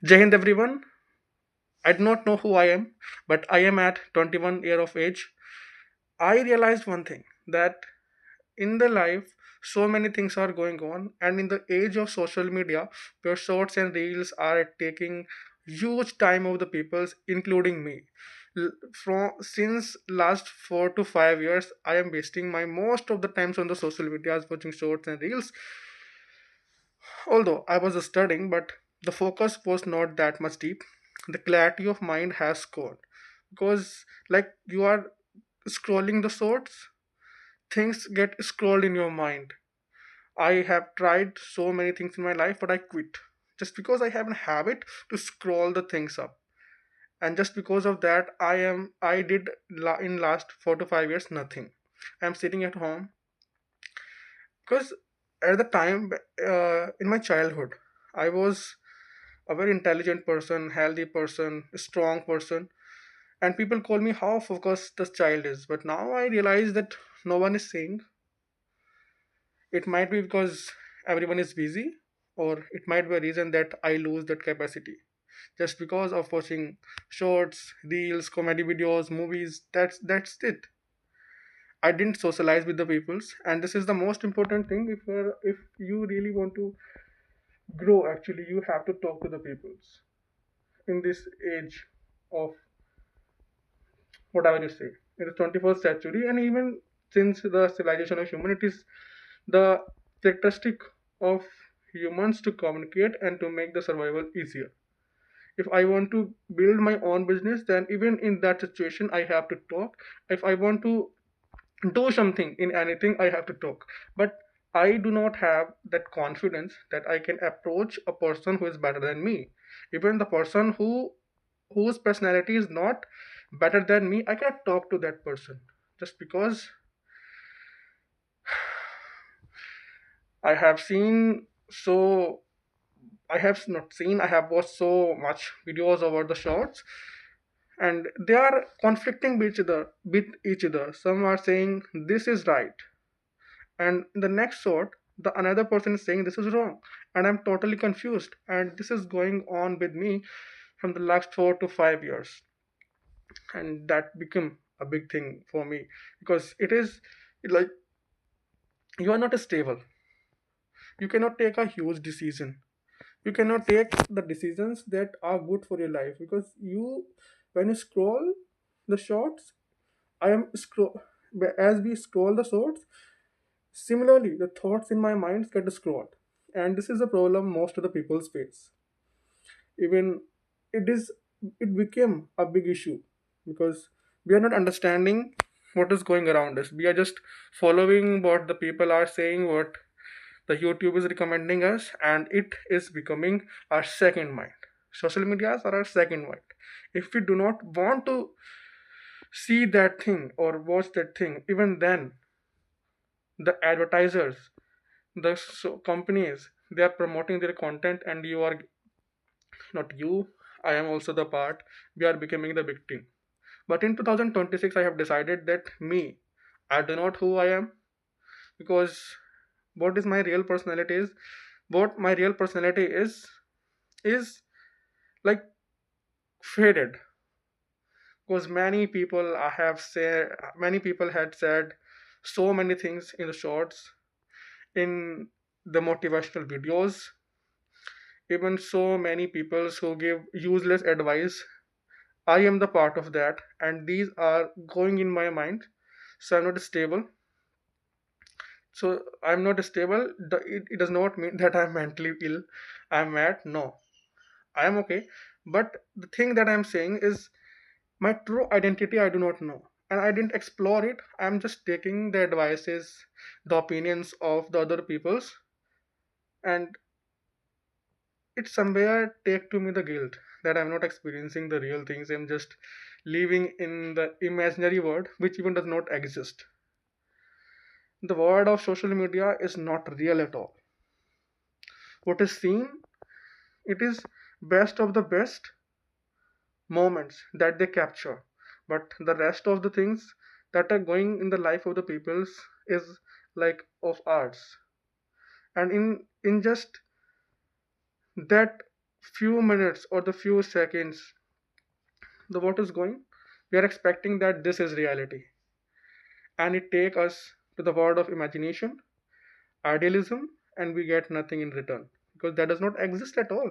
Jai Hind everyone. I do not know who I am, but I am at 21 year of age. I realized one thing that in the life so many things are going on, and in the age of social media where shorts and reels are taking huge time of the people's, including me. From since last 4 to 5 years, I am wasting my most of the times on the social medias watching shorts and reels. Although I was studying, but the focus was not that much deep. The clarity of mind has gone because, like, you are scrolling the shorts, things get scrolled in your mind. I have tried so many things in my life, but I quit just because I have a habit to scroll the things up. And just because of that, I did in last 4 to 5 years nothing. I'm sitting at home because at the time in my childhood, I was a very intelligent person, healthy person, strong person, and people call me how focused the child is. But now I realize that no one is saying. It might be because everyone is busy, or it might be a reason that I lose that capacity just because of watching shorts, reels, comedy videos, movies. That's it. I didn't socialize with the peoples, and this is the most important thing. If you really want to grow, actually, you have to talk to the peoples in this age of whatever you say. In the 21st century, and even since the civilization of human, it is the characteristic of humans to communicate and to make the survival easier. If I want to build my own business, then even in that situation, I have to talk. If I want to do something in anything, I have to talk. But I do not have that confidence that I can approach a person who is better than me. Even the person whose personality is not better than me, I cannot talk to that person just because I have seen so I have not seen, I have watched so much videos over the shorts, and they are conflicting with each other. Some are saying this is right, and in the next short, the another person is saying this is wrong, and I'm totally confused. And this is going on with me from the last 4 to 5 years, and that became a big thing for me because it is like you are not stable. You cannot take a huge decision. You cannot take the decisions that are good for your life because you when you scroll the shorts, I am scroll as we scroll the shorts, similarly the thoughts in my mind get scrolled, and this is a problem most of the people face. Even it is it became a big issue because we are not understanding what is going around us. We are just following what the people are saying, what the YouTube is recommending us, and it is becoming our second mind. Social medias are our second mind. If we do not want to see that thing or watch that thing, even then the advertisers, the companies, they are promoting their content, and you are not you. I am also the part. We are becoming the victim. But in 2026, I have decided that me, I do not who I am because what is my real personality is what my real personality is like faded because many people had said so many things in the shorts, in the motivational videos, even so many people who give useless advice. I am the part of that, and these are going in my mind, so I'm not stable. So I'm not stable. It does not mean that I'm mentally ill, I'm mad. No, I am okay. But the thing that I'm saying is my true identity I do not know. And I didn't explore it. I'm just taking the advices, the opinions of the other people's, and it somewhere take to me the guilt that I'm not experiencing the real things. I'm just living in the imaginary world which even does not exist. The world of social media is not real at all. What is seen, it is best of the best moments that they capture, but the rest of the things that are going in the life of the peoples is like of arts. And in just that few minutes or the few seconds, the what is going, we are expecting that this is reality, and it take us to the world of imagination, idealism, and we get nothing in return because that does not exist at all.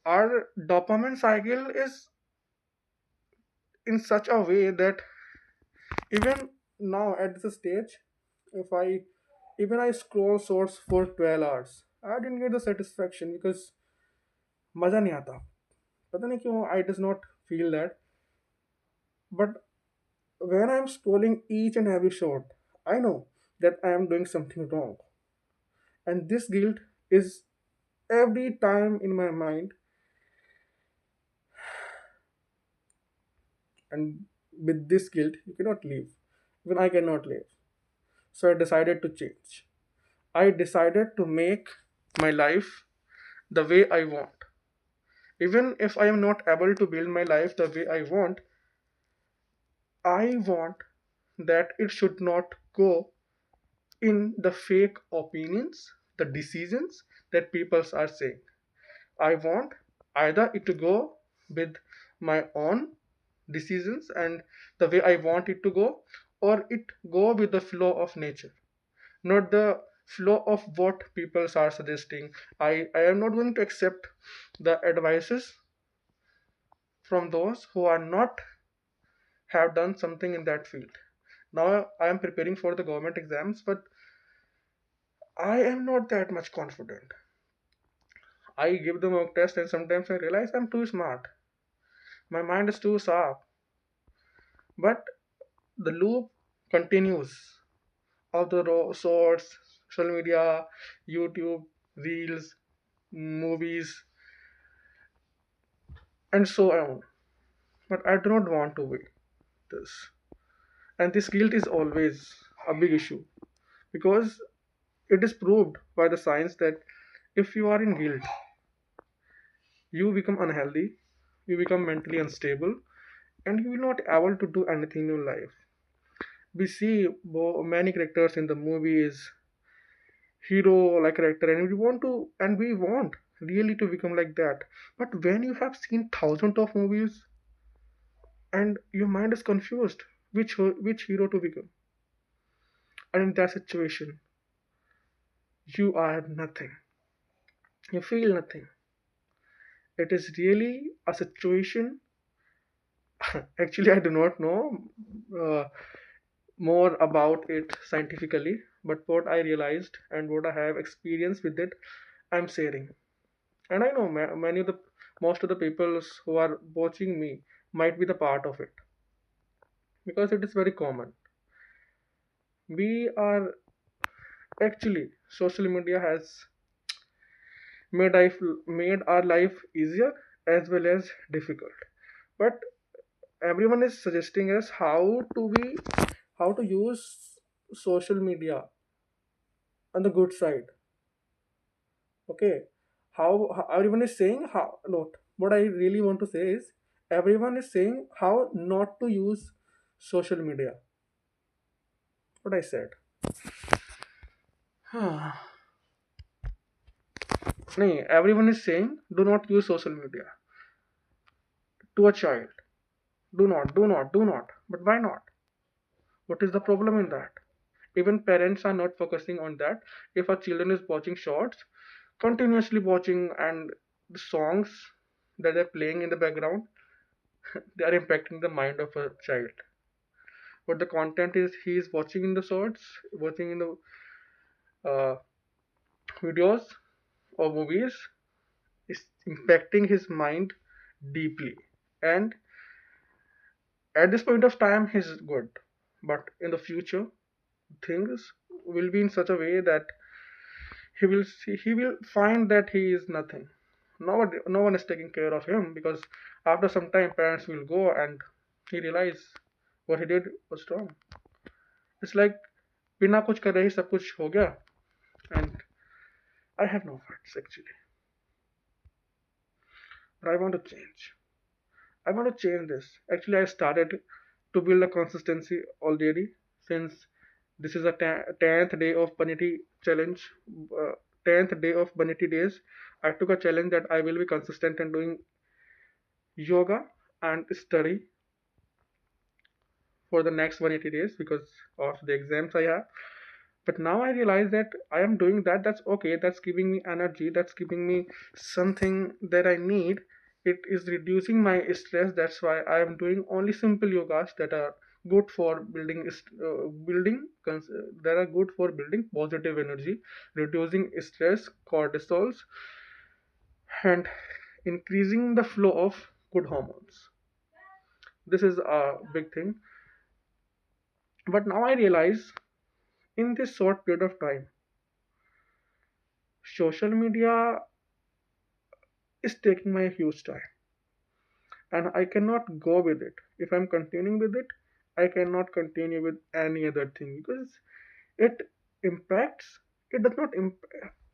Our dopamine cycle is in such a way that even now at this stage, if I even I scroll shorts for 12 hours, I didn't get the satisfaction because मजा नहीं आता. पता नहीं क्यों I does not feel that. But when I'm scrolling each and every short, I know that I am doing something wrong, and this guilt is every time in my mind, and with this guilt you cannot live. Even I cannot live. So I decided to change. I decided to make my life the way I want. Even if I am not able to build my life the way I want that it should not go in the fake opinions, the decisions that people are saying. I want either it to go with my own decisions and the way I want it to go, or it go with the flow of nature, not the flow of what people are suggesting. I am not going to accept the advices from those who are not have done something in that field. Now I am preparing for the government exams, but I am not that much confident. I give the mock test and sometimes I realize I'm too smart. My mind is too sharp. But the loop continues of the sorts, social media, YouTube, reels, movies, and so on. But I do not want to be this. And this guilt is always a big issue because it is proved by the science that if you are in guilt, you become unhealthy, you become mentally unstable, and you will not able to do anything in your life. We see many characters in the movies, hero like character, and we want really to become like that. But when you have seen thousands of movies and your mind is confused, which hero to become, and in that situation, you are nothing. You feel nothing. It is really a situation. Actually, I do not know uh, more about it scientifically, but what I realized and what I have experienced with it, I'm sharing. And I know many of the most of the people who are watching me might be the part of it because it is very common. We are actually social media has made our life easier as well as difficult. But everyone is suggesting us how to use social media on the good side. Okay, how everyone is saying how not. What I really want to say is everyone is saying how not to use social media. What I said. No, everyone is saying do not use social media to a child. Do not. But why not? What is the problem in that? Even parents are not focusing on that. If a children is watching shorts, continuously watching, and the songs that they're playing in the background, they are impacting the mind of a child. But the content is he is watching in the shorts, watching in the uh, videos or movies is impacting his mind deeply. And at this point of time, he's good. But in the future, things will be in such a way that he will find that he is nothing. No one is taking care of him because after some time, parents will go and he realize what he did was wrong. It's like बिना कुछ करे ही सब कुछ हो गया, and I have no words actually. But I want to change. I want to change this. Actually, I started to build a consistency already since this is a 10th day of Panity challenge. 10th day of 180 days, I took a challenge that I will be consistent in doing yoga and study for the next 180 days because of the exams I have. But now I realize that I am doing that. That's okay. That's giving me energy. That's giving me something that I need. It is reducing my stress. That's why I am doing only simple yogas that are good for that are good for building positive energy, reducing stress, cortisols, and increasing the flow of good hormones. This is a big thing. But now I realize in this short period of time, social media is taking my huge time and I cannot go with it. If I'm continuing with it, I cannot continue with any other thing because it impacts, it does not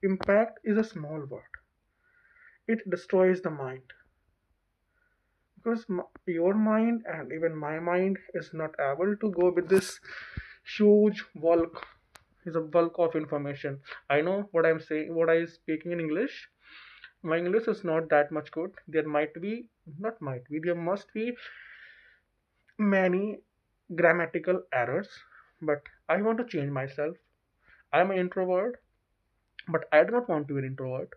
impact is a small word. It destroys the mind because your mind and even my mind is not able to go with this huge bulk is a bulk of information. I know what I'm saying, what I speaking in English. My English is not that much good. There might be, not might be, there must be many grammatical errors, but I want to change myself. I'm an introvert, but I do not want to be an introvert.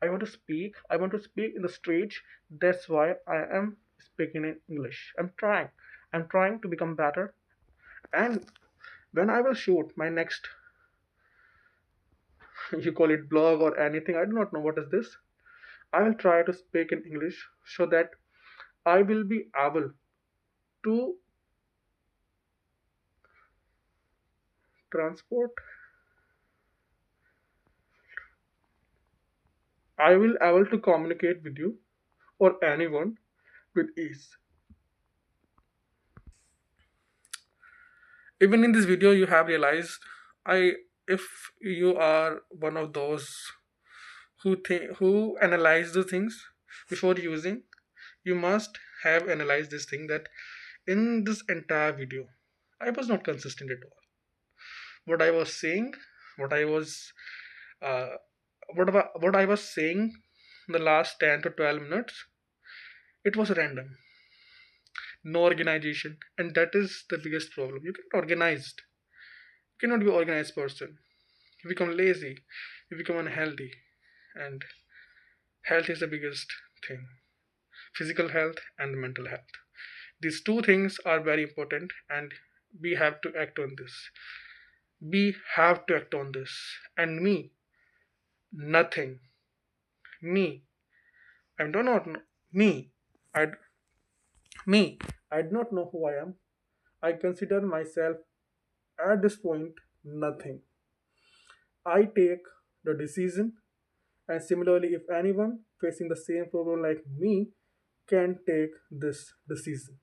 I want to speak. I want to speak in the stage. That's why I am speaking in English. I'm trying. I'm trying to become better. And when I will shoot my next, you call it blog or anything, I do not know what is this. I will try to speak in English so that I will be able to transport. I will able to communicate with you or anyone with ease. Even in this video, you have realized I if you are one of those who analyze the things before using, you must have analyzed this thing that in this entire video, I was not consistent at all. What I was saying, what I was uh, what I was saying the last 10 to 12 minutes, it was random, no organization, and that is the biggest problem. You cannot organized. You cannot be an organized person. You become lazy, you become unhealthy, and health is the biggest thing. Physical health and mental health. These two things are very important, and we have to act on this. We have to act on this. And nothing. Me, I do not know. Me, I me, I do not know who I am. I consider myself at this point nothing. I take the decision, and similarly, if anyone facing the same problem like me can take this decision,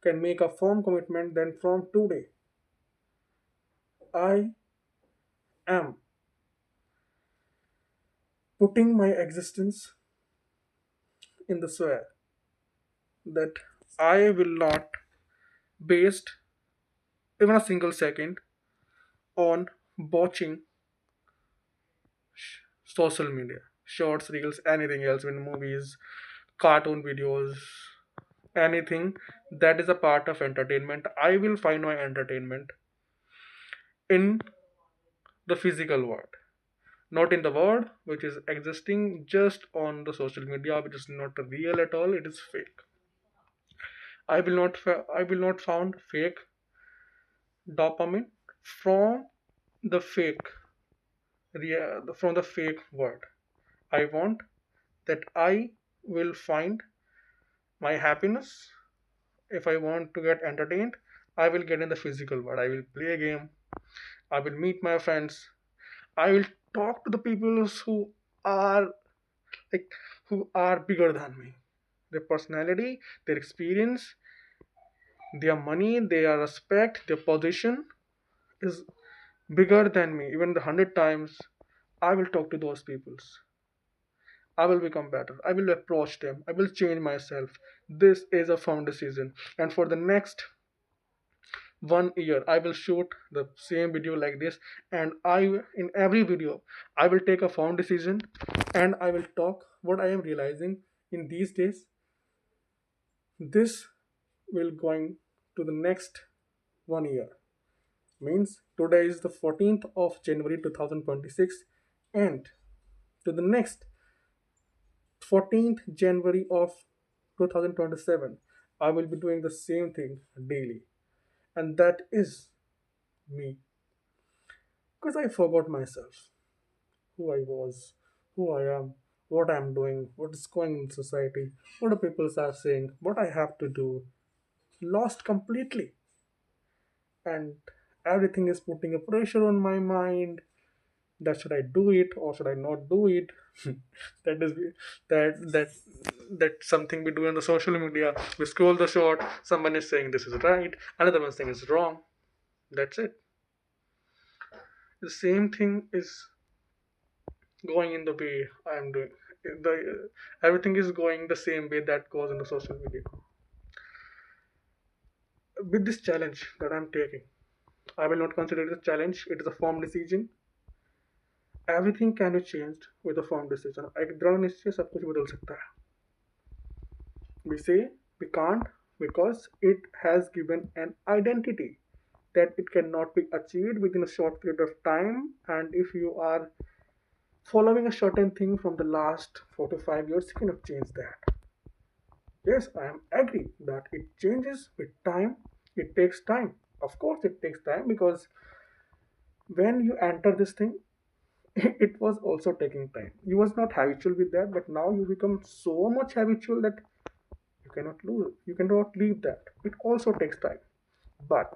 can make a firm commitment, then from today, I am putting my existence in the swear that I will not waste even a single second on watching social media, shorts, reels, anything else, in movies, cartoon videos, anything that is a part of entertainment. I will find my entertainment in the physical world, not in the world which is existing just on the social media, which is not real at all. It is fake. I will not found fake dopamine from the fake from the fake world. I want that I will find my happiness. If I want to get entertained, I will get in the physical world. I will play a game. I will meet my friends. I will talk to the people are like who are bigger than me. Their personality, their experience, their money, their respect, their position is bigger than me. Even the 100 times, I will talk to those peoples. I will become better. I will approach them. I will change myself. This is a firm decision. And for the next 1 year I will shoot the same video like this, and in every video I will take a firm decision, and I will talk what I am realizing in these days. This will going to the next 1 year. Means today is the 14th of January 2026, and to the next 14th January of 2027, I will be doing the same thing daily. And that is me. Because I forgot myself, who I was, who I am, what I am doing, what is going in society, what the people are saying, what I have to do. Lost completely. And everything is putting a pressure on my mind, that should I do it or should I not do it? that is that that that something we do on the social media. We scroll the short. Someone is saying this is right. Another one saying it's wrong. That's it. The same thing is going in the way I am doing. Everything is going the same way that goes in the social media. With this challenge that I'm taking, I will not consider it a challenge. It is a firm decision. Everything can be changed with a firm decision. एक दृढ़ निश्चय सब कुछ बदल सकता है. We say we can't because it has given an identity that it cannot be achieved within a short period of time. And if you are following a certain thing from the last 4 to 5 years, you cannot change that. Yes, I am agree that it changes with time. It takes time. Of course, it takes time because when you enter this thing, it was also taking time. You was not habitual with that, but now you become so much habitual that you cannot leave that. It also takes time, but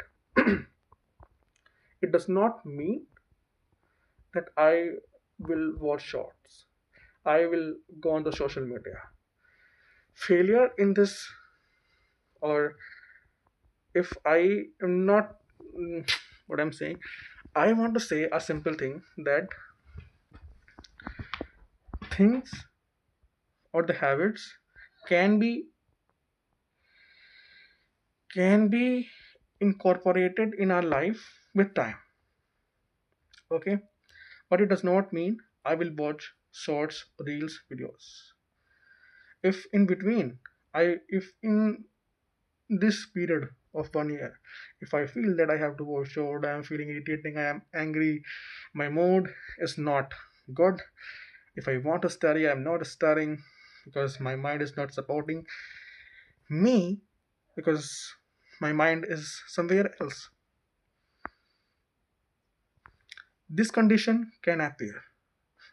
it does not mean that I will watch shorts, I will go on the social media. Failure in this, or if I am not, what I'm saying, I want to say a simple thing, that things or the habits can be can be incorporated in our life with time. Okay, but it does not mean I will watch shorts, reels, videos. If in between, if in this period of 1 year, if I feel that I have to watch short, I am feeling irritating, I am angry, my mood is not good. If I want to study, I am not studying because my mind is not supporting me, because my mind is somewhere else. This condition can appear,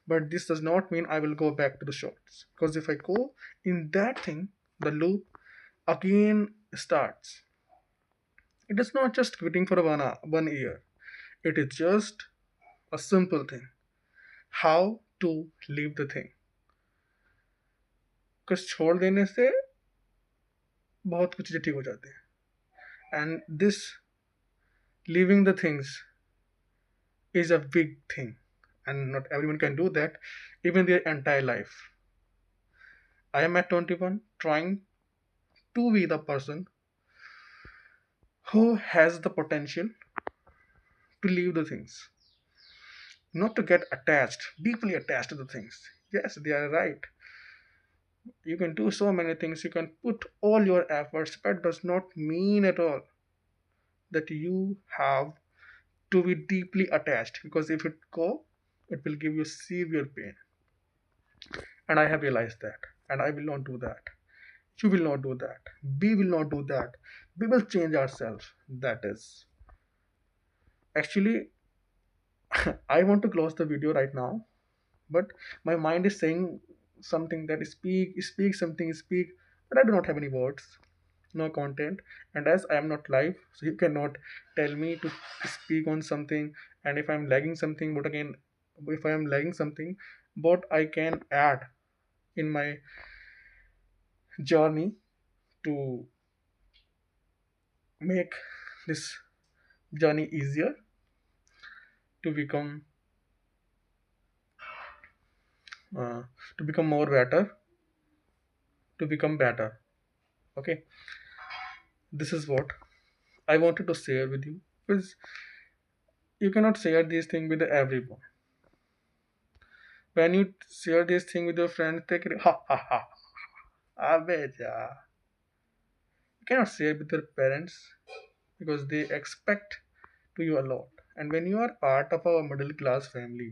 but this does not mean I will go back to the shorts, because if I go in that thing, the loop again starts. It is not just quitting for 1 year, it is just a simple thing, how to leave the thing. because छोड़ देने से बहुत कुछ चीज़ें ठीक हो जाते हैं, and this leaving the things is a big thing, and not everyone can do that even their entire life. I am at 21 trying to be the person who has the potential to leave the things, not to get attached, deeply attached to the things. Yes, they are right. You can do so many things, you can put all your efforts, but does not mean at all that you have to be deeply attached, because if it go, it will give you severe pain. And I have realized that, and I will not do that. You will not do that. We will not do that. We will change ourselves. That is. Actually, I want to close the video right now, but my mind is saying something, that speak something, speak, but I do not have any words, no content. And as I am not live, so you cannot tell me to speak on something. And if I'm lagging something, but again, if I am lagging something, what I can add in my journey to make this journey easier, to become uh, to become more better, to become better. Okay, this is what I wanted to share with you because you cannot share these things with everyone. When you share this thing with your friends, they can ha ha ha. Abe ja. You cannot share with your parents because they expect to you a lot. And when you are part of a middle class family,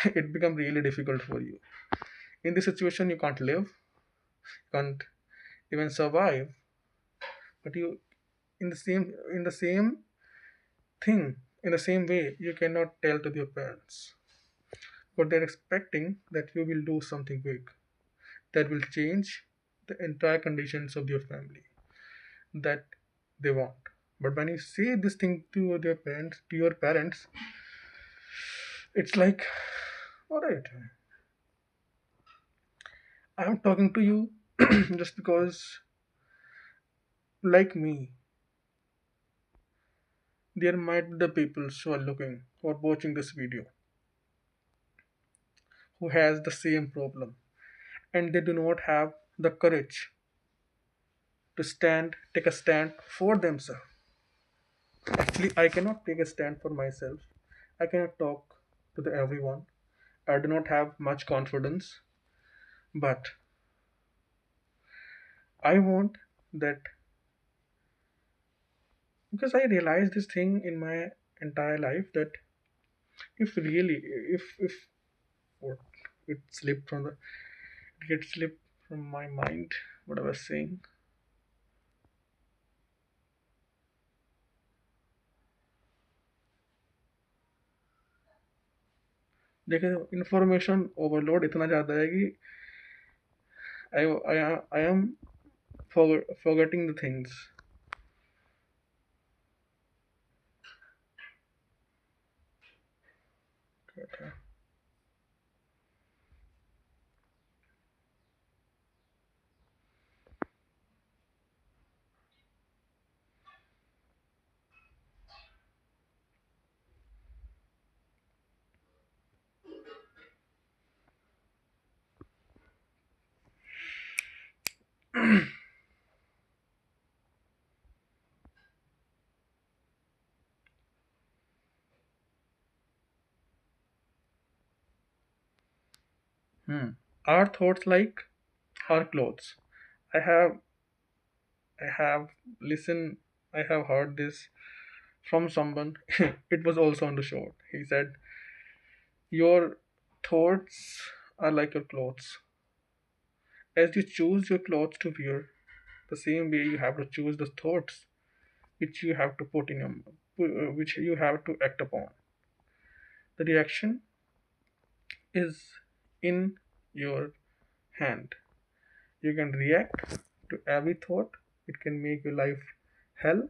it becomes really difficult for you. In this situation, you can't live, can't even survive. But you, in the same thing, in the same way, you cannot tell to your parents. But they're expecting that you will do something big that will change the entire conditions of your family that they want. But when you say this thing to your parents, it's like, all right, I'm talking to you just because, like me, there might be the people who are looking or watching this video who has the same problem, and they do not have the courage to take a stand for themselves. Actually, I cannot take a stand for myself. I cannot talk to everyone. I do not have much confidence, but I want that because I realized this thing in my entire life that if really, if what it slipped from the it gets slipped from my mind, what I was saying. देखिए information overload इतना ज़्यादा है कि I am forgetting the things. Hmm. Our thoughts like our clothes. I have I have listened. I have heard this from someone. It was also on the show. He said, "Your thoughts are like your clothes. As you choose your clothes to wear, the same way you have to choose the thoughts which you have to put in which you have to act upon. The reaction is in your hand. You can react to every thought. It can make your life hell,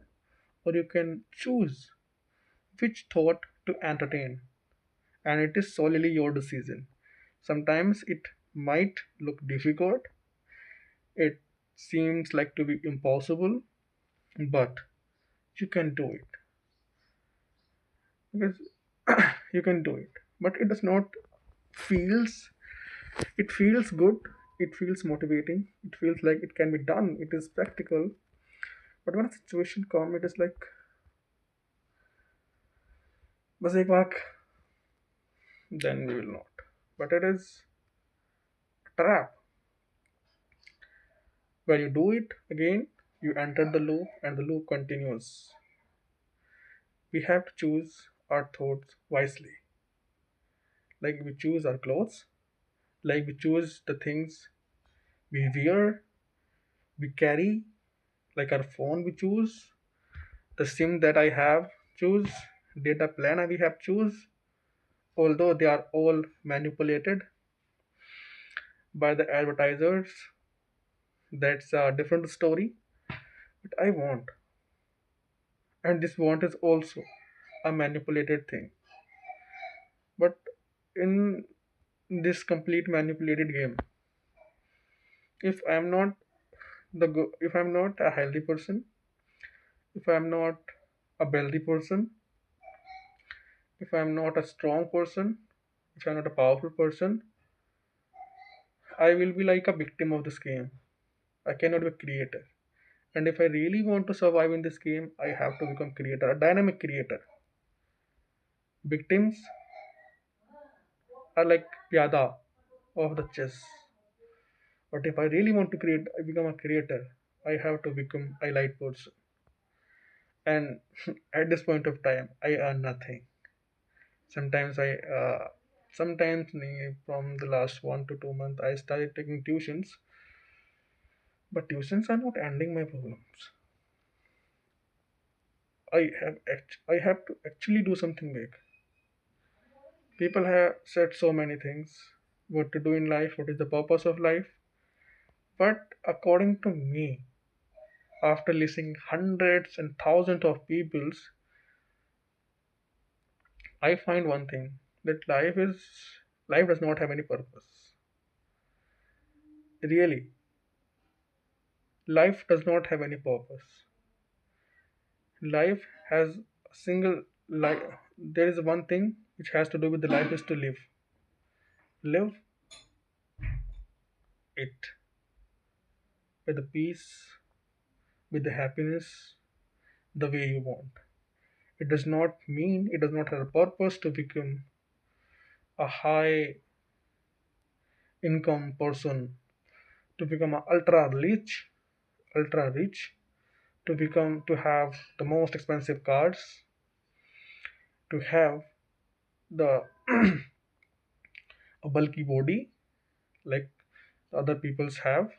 or you can choose which thought to entertain, and it is solely your decision. Sometimes it might look difficult, it seems like to be impossible, but you can do it because you can do it. But it does not feels it feels good, it feels motivating, it feels like it can be done, it is practical. But when a situation comes, it is like बस एक बार then we will not. But it is a trap. When you do it again, you enter the loop and the loop continues. We have to choose our thoughts wisely. Like we choose our clothes, like we choose the things we wear, we carry, like our phone we choose, the SIM that I have choose, data plan we have choose, although they are all manipulated by the advertisers, that's a different story. But I want, and this want is also a manipulated thing. But in this complete manipulated game, if I'm not if I'm not a healthy person, if I'm not a wealthy person, if I'm not a strong person, if I'm not a powerful person, I will be like a victim of this game. I cannot be a creator. And if I really want to survive in this game, I have to become creator, a dynamic creator. Victims are like Pyada of the chess. But if I really want to create, I become a creator. I have to become a light person. And at this point of time, I earn nothing. Sometimes from the last 1 to 2 months, I started taking tuitions. But tuitions are not ending my problems. I have to actually do something big. People have said so many things, what to do in life, what is the purpose of life. But according to me, after listening hundreds and thousands of people's, I find one thing that life does not have any purpose. Really, life does not have any purpose. Life has a single life. There is one thing which has to do with the life is to live. Live it with the peace, with the happiness, the way you want. It does not have a purpose to become a high income person, to become a ultra rich, to have the most expensive cars, to have the a bulky body like other people's have.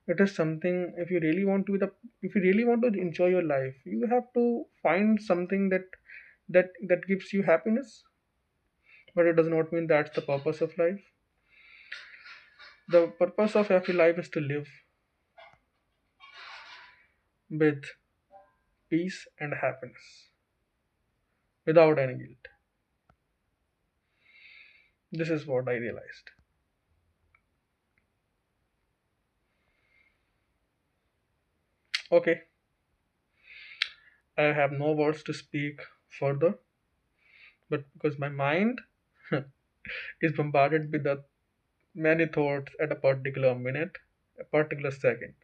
It is something, if you really want to enjoy your life, you have to find something that gives you happiness. But it does not mean that's the purpose of life. The purpose of every life is to live with peace and happiness without any guilt. This is what I realized. Okay, I have no words to speak further, but because my mind is bombarded with the many thoughts at a particular minute, a particular second,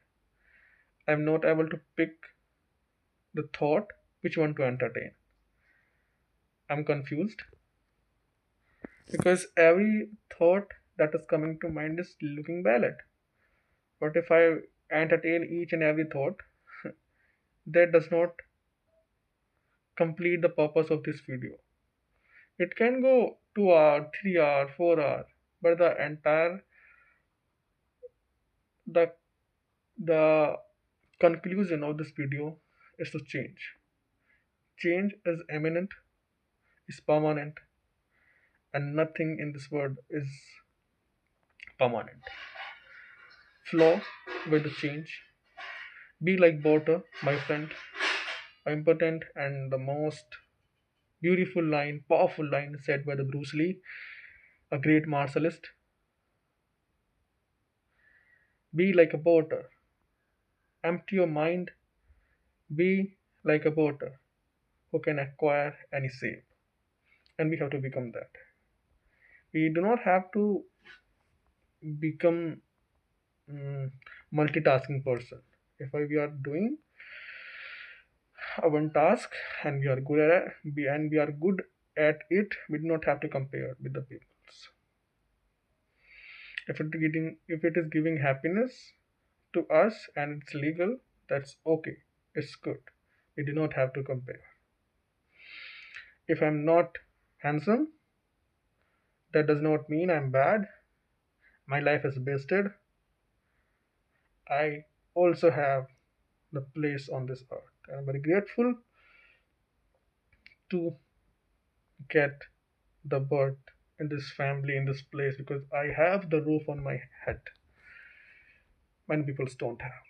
I'm not able to pick the thought which one to entertain. I'm confused because every thought that is coming to mind is looking valid. But if I entertain each and every thought, that does not complete the purpose of this video. It can go 2 hour, 3 hour, 4 hour, but the the conclusion of this video is to change. Change is imminent, is permanent, and nothing in this world is permanent. Flow with the change. Be like water, my friend. Important and the most beautiful line, powerful line said by the Bruce Lee, a great martialist. Be like a water. Empty your mind. Be like a water who can acquire any shape. And we have to become that. We do not have to become multitasking person. If we are doing one task and we are good at it, we do not have to compare with the people's. If it is giving happiness to us and it's legal, that's okay. It's good. We do not have to compare. If I'm not handsome, that does not mean I'm bad. My life is wasted. I also have the place on this earth. I'm very grateful to get the birth in this family, in this place, because I have the roof on my head. Many people don't have.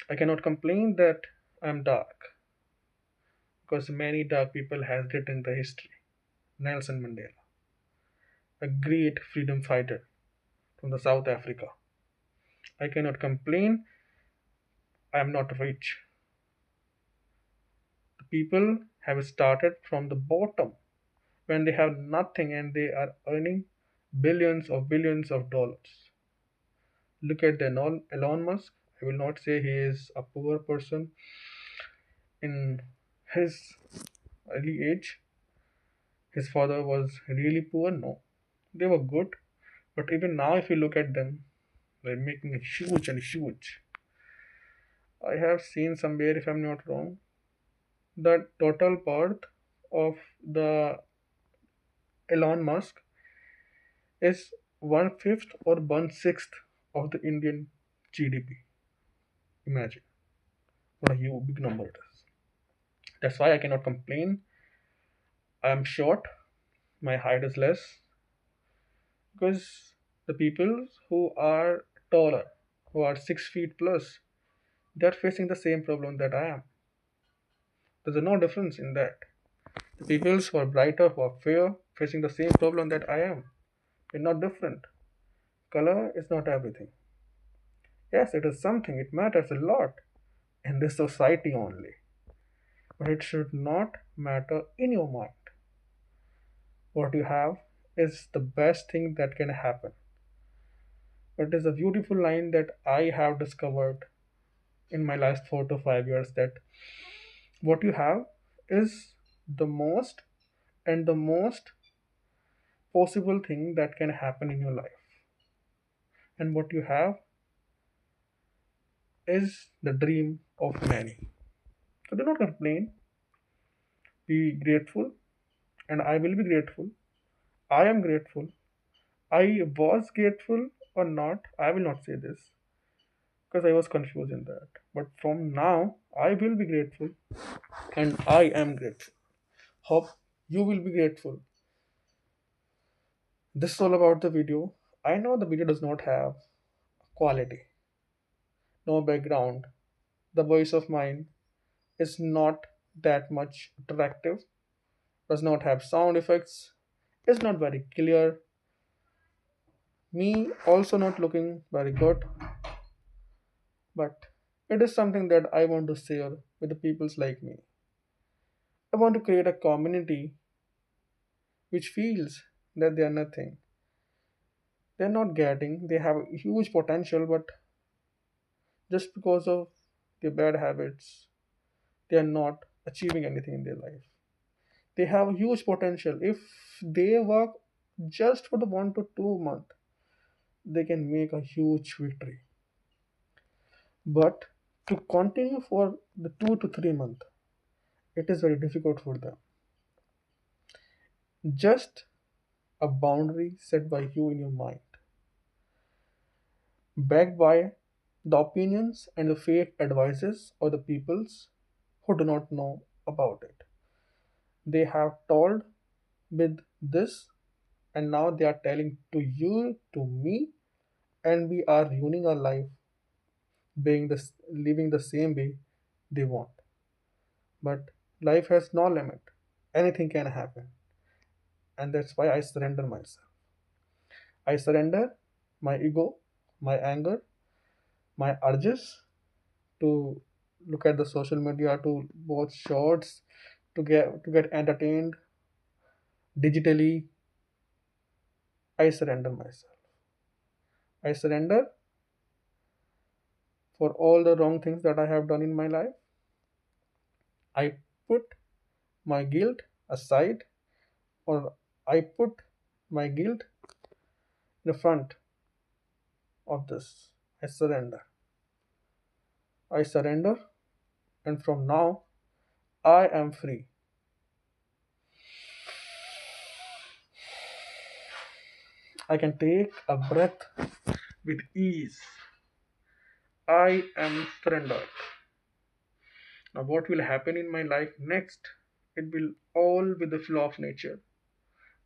I cannot complain that I'm dark because many dark people has written the history. Nelson Mandela, a great freedom fighter from the South Africa. I cannot complain. I am not rich. The people have started from the bottom when they have nothing and they are earning billions of dollars. Look at the Elon Musk. I will not say he is a poor person in his early age. His father was really poor. No, they were good. But even now, if you look at them, they're making a huge and huge. I have seen somewhere, if I'm not wrong, the total worth of the Elon Musk is one fifth or one sixth of the Indian GDP. Imagine what a huge big number it is. That's why I cannot complain. I am short, my height is less, because the people who are taller, who are 6 feet plus, they are facing the same problem that I am. There's no difference in that. The people who are brighter, who are fair, facing the same problem that I am. We're not different. Color is not everything. Yes, it is something, it matters a lot in this society only. But it should not matter in your mind. What you have is the best thing that can happen. It is a beautiful line that I have discovered in my last 4 to 5 years, that what you have is the most and the most possible thing that can happen in your life. And what you have is the dream of many. So do not complain, be grateful, and I will be grateful. I am grateful. I was grateful or not, I will not say this because I was confused in that. But from now, I will be grateful and I am grateful. Hope you will be grateful. This is all about the video. I know the video does not have quality, no background. The voice of mine is not that much attractive, does not have sound effects, is not very clear. Me also not looking very good, but it is something that I want to share with the peoples like me. I want to create a community which feels that they are nothing. They are not getting, they have huge potential, but just because of their bad habits, they are not achieving anything in their life. They have huge potential. If they work just for the 1 to 2 month, they can make a huge victory. But to continue for the 2 to 3 month, it is very difficult for them. Just a boundary set by you in your mind, backed by the opinions and the fake advices of the peoples who do not know about it. They have told with this, and now they are telling to you, to me, and we are ruining our life, being this, living the same way they want. But life has no limit. Anything can happen, and that's why I surrender myself. I surrender my ego, my anger, my urges to look at the social media, to watch shorts, to get entertained digitally. I surrender myself. I surrender for all the wrong things that I have done in my life. I put my guilt aside, or I put my guilt in the front of this. I surrender. I surrender, and from now I am free. I can take a breath with ease. I am surrendered. Now, what will happen in my life next? It will all be the flow of nature,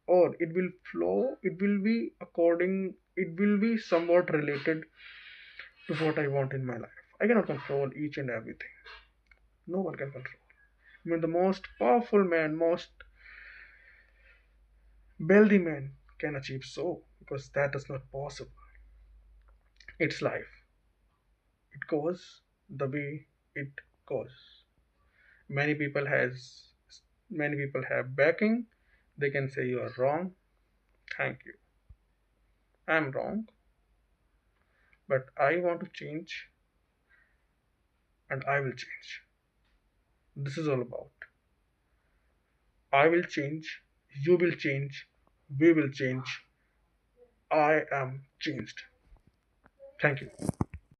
or it will flow, it will be according, it will be somewhat related to what I want in my life. I cannot control each and everything. No one can control. I mean, the most powerful man, most wealthy man can achieve so, because that is not possible. It's life. It goes the way it goes. Many people has many people have backing. They can say you are wrong. Thank you. I'm wrong, but I want to change and I will change. This is all about. I will change, you will change, we will change. I am changed. Thank you.